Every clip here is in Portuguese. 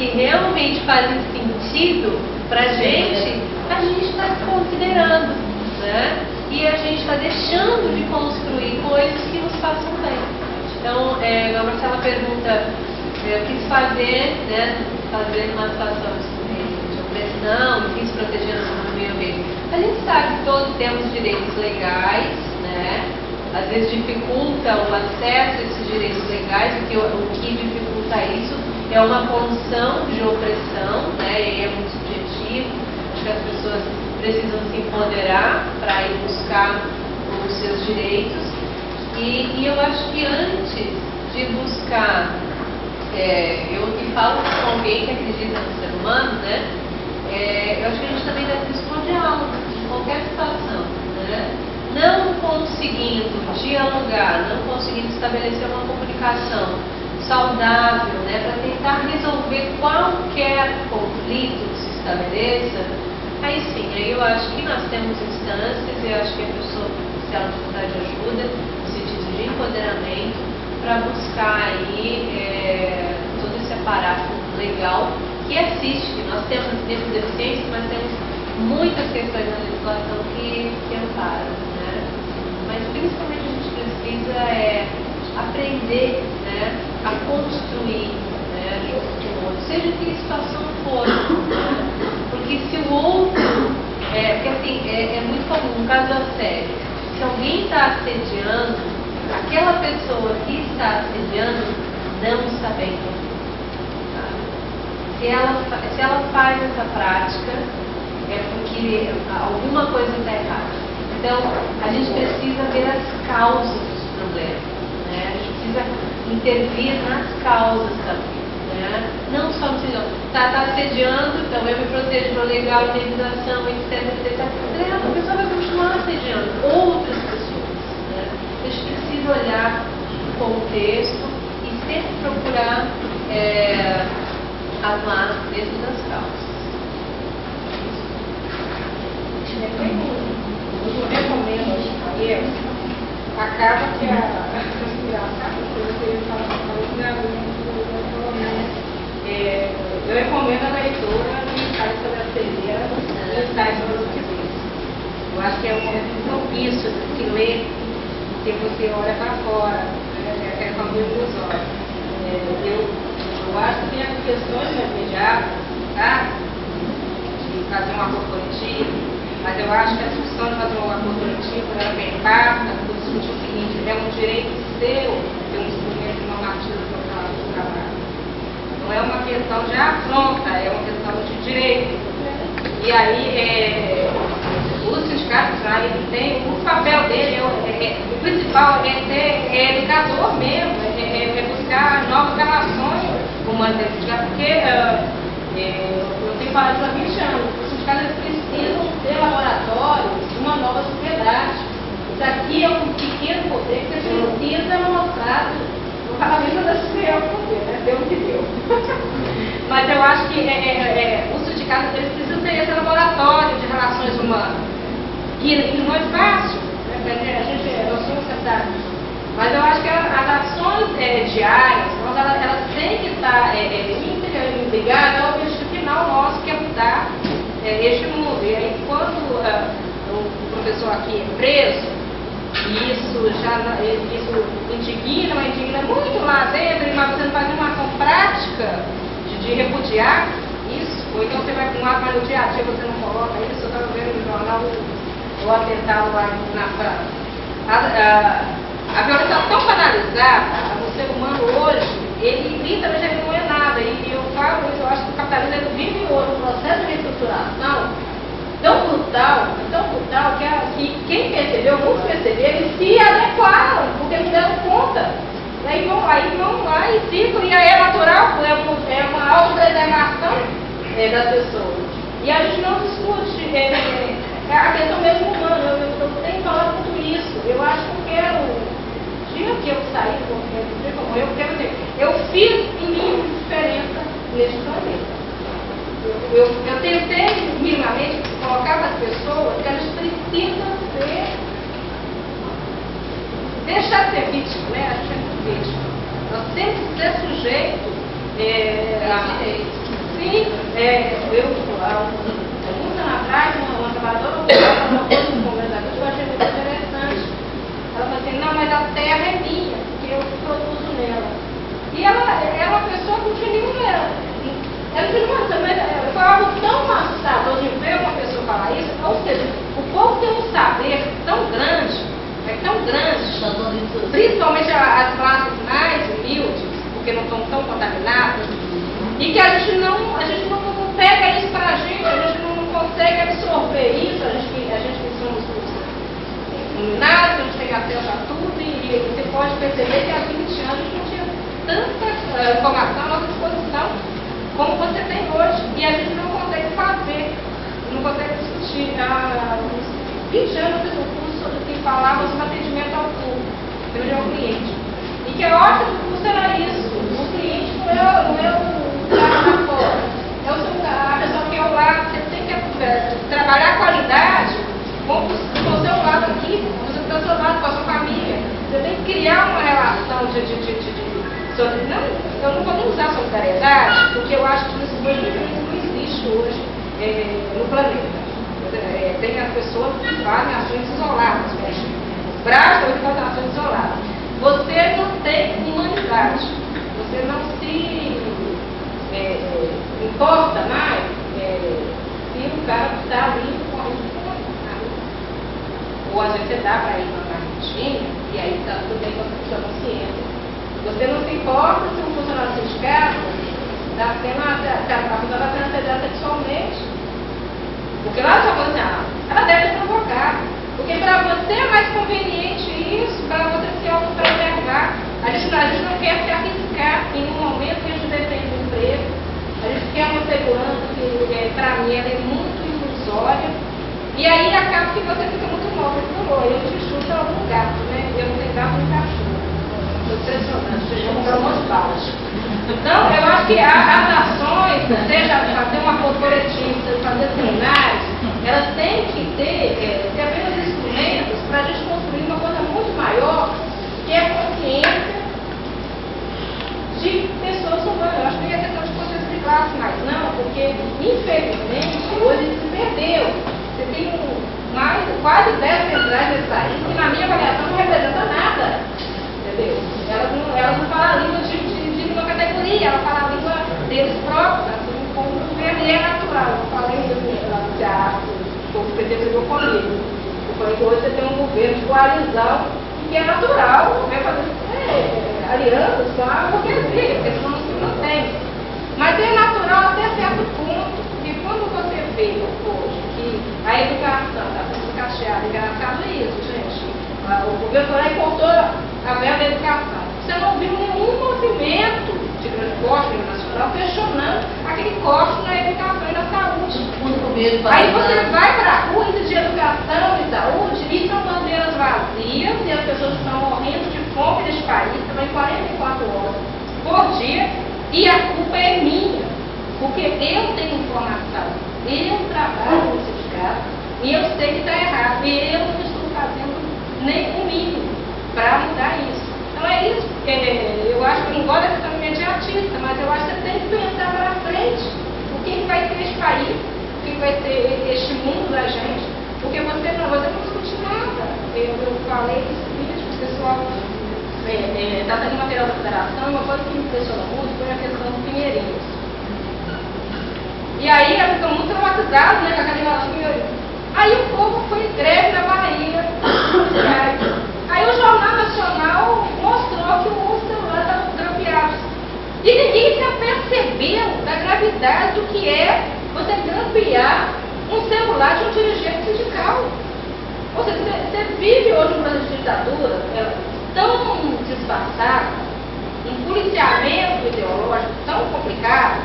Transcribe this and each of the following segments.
que realmente fazem sentido para a gente está considerando, né? E a gente está deixando de construir coisas que nos façam bem. Então, a Marcela pergunta o que se fazer, né? Fazer uma situação de opressão, enfim, se protegendo do meio ambiente. A gente sabe que todos temos direitos legais, né? Às vezes dificulta o acesso a esses direitos legais, porque o que dificulta isso é uma condição de opressão, né? E é muito subjetivo. Acho que as pessoas precisam se empoderar para ir buscar os seus direitos. E eu acho que antes de buscar, eu aqui falo com alguém que acredita no ser humano, né? Eu acho que a gente também deve buscar diálogo em qualquer situação, né? Não conseguindo dialogar, não conseguindo estabelecer uma comunicação saudável, né, para tentar resolver qualquer conflito que se estabeleça, aí sim, aí eu acho que nós temos instâncias, e eu acho que a pessoa, se ela precisar de ajuda, no sentido de empoderamento, para buscar aí todo esse aparato legal que assiste, que nós temos deficiências, mas temos muitas questões na legislação que amparam, né? Mas principalmente a gente precisa aprender, né, a construir, né, junto com o outro, seja que situação for, né? Porque se o outro, porque assim, é muito comum, um caso assédio, se alguém está assediando, aquela pessoa que está assediando não está bem. Se ela faz essa prática, é porque alguma coisa está errada. Então, a gente precisa ver as causas dos problemas, né? A gente precisa intervir nas causas também, né? Não só no sentido, está assediando, então eu me protejo para legal, indenização, etc, etc. A pessoa vai continuar assediando outras pessoas, né? A gente precisa olhar o contexto e sempre procurar atuar dentro das causas. Eu recomendo que acaba que eu recomendo a leitura do ensaio sobre a cegueira e o ensaio sobre o que vê. Eu acho que é um momento propício que lê, que você olha para fora, né? É com os olhos. Eu acho que tem as questões imediatas, tá? De fazer um acordo coletivo, mas eu acho que a discussão de fazer um acordo coletivo ela vem parta do seguinte: é um direito seu ter um instrumento normativo para o trabalho. Não é uma questão de afronta, é uma questão de direito. E aí, o sindicato ele tem, o papel dele, o principal é ser educador mesmo, é buscar novas relações humanas dentro do sindicato, porque eu tenho falado isso há 20 anos, os sindicatos precisam ter laboratórios de uma nova sociedade. Isso aqui é um pequeno poder que você precisa mostrar no parlamento da sociedade, né? Deu o que deu. Mas eu acho que os sindicatos precisam ter esse laboratório de relações humanas. E não é fácil, né? Nós somos sectários. Mas eu acho que as ações diárias, elas têm que estar ligadas ao objetivo final nosso, que é mudar este mundo. E aí, quando o professor aqui é preso, isso indigna muito lá dentro, mas você não faz uma ação prática de repudiar isso, ou então você vai para um lado, mas no dia a dia você não coloca isso. Eu estava vendo no jornal o atentado lá na França. A violência está tão banalizada, o ser humano hoje, ele literalmente não é nada. E eu falo isso, eu acho que o capitalismo vive hoje um processo de reestruturação tão brutal que quem percebeu, muitos perceberam e se adequaram, porque não deram conta. Aí vão lá e ficam, e aí é natural, é uma autopreservação das pessoas. E a gente não discute a questão mesmo humana. Eu tenho falado muito isso. Eu acho que eu quero, dia que eu sair do governo, eu quero dizer, eu fiz em mim diferença neste planeta. Eu tentei minimamente colocar para as pessoas que a gente precisa deixar de ser vítima, né? A gente é muito vítima. Nós temos que ser sujeito Sim, alguns anos atrás, uma trabalhadora falou um conversador que eu achei muito interessante. Ela falou assim, não, mas a terra é minha, porque eu produzo nela. E ela é uma pessoa que não tinha nenhuma... Ela tinha uma... Mas foi algo tão assustador de ver uma pessoa falar isso. Ou seja, o povo tem um saber tão grande, principalmente as classes mais humildes, porque não estão tão contaminadas, e que a gente não pega isso para a gente não consegue absorver isso, a gente que somos iluminados, a gente tem acesso a tudo, e você pode perceber que há 20 anos a gente não tinha tanta informação à nossa disposição como você tem hoje, e a gente não consegue fazer, não consegue discutir. Há 20 anos eu fiz um curso sobre que falava sobre atendimento ao público, ao cliente. E que eu acho que o curso era isso. O cliente não é o cara lá fora. É a pessoa que é ao lado. Você tem que trabalhar a qualidade com o seu lado aqui, com o seu lado, com a sua família. Você tem que criar uma relação não, eu não vou nem usar solidariedade, porque eu acho que isso não existe hoje no planeta. Tem as pessoas que fazem ações isoladas, os braços que fazem ações isoladas. Você não tem humanidade, você não se importa mais se o cara está ali correndo com a ou às vezes você dá para ir na Argentina e aí está tudo bem com a sua consciência. Você não se importa se um funcionário do sindicato está sendo assediada sexualmente. Porque lá está falando assim, ela deve ser provocada. Porque para você é mais conveniente isso, para você se autopreservar. A gente não quer se arriscar em um momento que a gente depende do emprego. A gente quer uma segurança que, para mim, ela é muito ilusória. E aí acaba que você fica muito mal. Você falou, eu te chuto a algum gato, né? Eu não tenho gato nem cachorro. Impressionante, eu vou comprar umas balas. Então, eu acho que as ações, seja fazer um acordo coletivo, seja fazer seminários, elas têm que ter apenas instrumentos para a gente construir uma coisa muito maior, que é a consciência de pessoas humanas. Eu acho que não é questão de consciência de classe, mas não, porque, infelizmente, hoje se perdeu. Você tem quase 10 centrais nesse país que, na minha avaliação, não representa nada. Entendeu? Elas não falam a língua de uma categoria, elas falam a língua deles próprios, assim, como o governo, e é natural. Eu falei lá no teatro, o PT brigou comigo. Eu falei que hoje você tem um governo de coalizão, que é natural, né, fazer alianças com a burguesia, porque senão não se mantém. Mas é natural até certo ponto, que quando você vê hoje que a educação está sendo cacheada, engraçado é isso, gente. O governo lá cortou a verba da educação. Você não viu nenhum movimento de grande porte nacional questionando aquele corte na educação e na saúde. Aí você vai para a rua de educação e saúde e são bandeiras vazias e as pessoas estão morrendo de fome neste país, também 44 horas por dia, e a culpa é minha, porque eu tenho informação, eu trabalho no sindicato e eu sei que está errado, e eu não estou fazendo nem o mínimo para mudar isso. Então é isso, eu acho que não gosto dessa questão imediatista, mas eu acho que você tem que pensar para frente o que vai ser este país, o que vai ser este mundo da gente, porque você não discute nada. Eu falei esse vídeo, o pessoal está dando material da federação, uma coisa que me impressionou muito foi a questão dos pinheirinhos. E aí eles ficam muito traumatizados, né, com aquele negócio de pinheirinhos. Aí o povo foi em greve na Bahia, aí o Jornal Nacional mostrou que o celular estava grampeado. E ninguém se apercebeu da gravidade do que é você grampear um celular de um dirigente sindical. Ou seja, você vive hoje um plano de ditadura tão disfarçado, um policiamento ideológico tão complicado,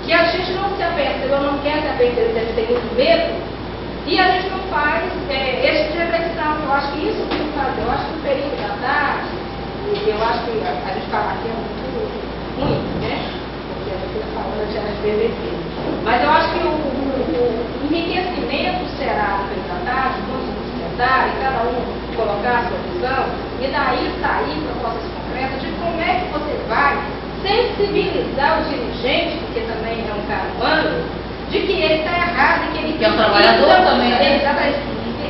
que a gente não se apercebeu, não quer se aperceber, a gente tem muito medo. E a gente não faz esse tipo de reflexão. Eu acho que isso tem que fazer. Eu acho que o período da tarde, eu acho que a gente fala aqui é muito ruim, né? Porque a gente está falando de LGBT. Mas eu acho que o enriquecimento será no período da tarde, quando se sentar e cada um colocar a sua visão, e daí sair propostas concretas de como é que você vai sensibilizar o dirigente, porque também é um está humano, de que ele está errado, e que ele Que é um trabalhador também, né? Exatamente.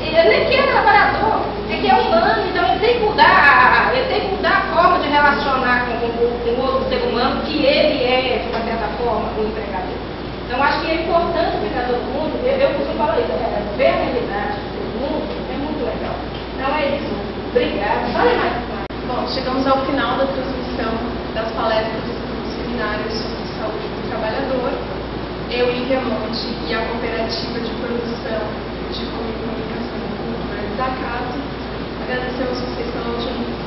Ele nem que é trabalhador, é que é humano, então ele tem que mudar a forma de relacionar com o outro ser humano, que ele é, de uma certa forma, o empregador. Então, acho que é importante para todo mundo, eu costumo falar isso, ver a realidade de todo mundo é muito legal. Então, é isso. Obrigada. Fale mais. Bom, chegamos ao final da transmissão das palestras do seminário sobre saúde do trabalhador. Eu, Lívia Monte, e a Cooperativa de Produção de Comunicação e Cultura da Casa, agradecemos vocês pela audiência.